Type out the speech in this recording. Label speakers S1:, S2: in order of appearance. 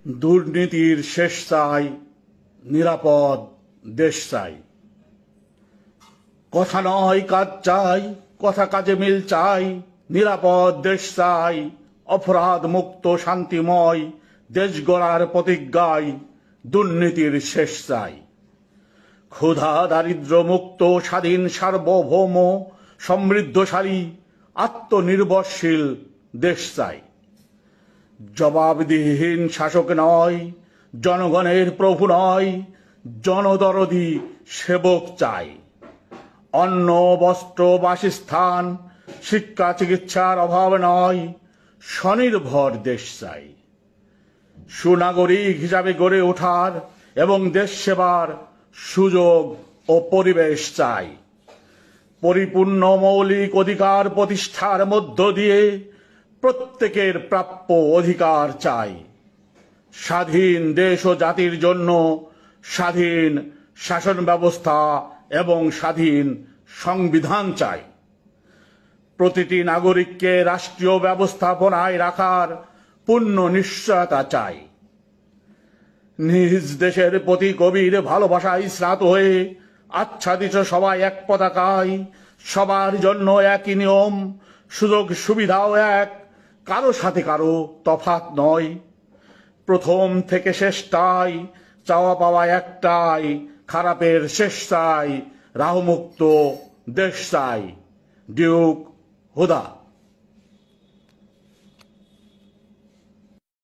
S1: দুর্নীতির শেষ চাই, নিরাপদ দেশ চাই। কথা নয় কাজ চাই, কথা কাজে মিল চাই। নিরাপদ দেশ চাই, অপরাধ মুক্ত শান্তিময় দেশ গড়ার প্রতিজ্ঞায় দুর্নীতির শেষ চাই। ক্ষুধা দারিদ্র মুক্ত স্বাধীন সার্বভৌম সমৃদ্ধশালী আত্মনির্ভরশীল দেশ চাই। জবাবদিহিহীন শাসক নয়, জনগণের প্রভু নয়, জনদরদি সেবক চাই। অন্ন বস্ত্র বাসস্থান শিক্ষা চিকিৎসার অভাব নয়, স্বনির্ভর দেশ চাই। সুনাগরিক হিসাবে গড়ে ওঠার এবং দেশ সেবার সুযোগ ও পরিবেশ চাই। পরিপূর্ণ মৌলিক অধিকার প্রতিষ্ঠার মধ্য দিয়ে প্রত্যেকের প্রাপ্য অধিকার চাই। স্বাধীন দেশ ও জাতির জন্য স্বাধীন শাসন ব্যবস্থা এবং স্বাধীন সংবিধান চাই। প্রতিটি নাগরিককে রাষ্ট্রীয় ব্যবস্থাপনায় রাখার পূর্ণ নিশ্চয়তা চাই। নিজ দেশের প্রতি গভীর ভালোবাসায় স্নাত হয়ে আচ্ছাদিত সবাই এক পতাকায়, সবার জন্য একই নিয়ম, সুযোগ সুবিধাও এক, কারো সাথে কারো তফাৎ নয়। প্রথম থেকে শেষটাই চাওয়া পাওয়া একটাই, খারাপের শেষ চাই, রাহুমুক্ত দেশ চাই। ডিউক হুদা।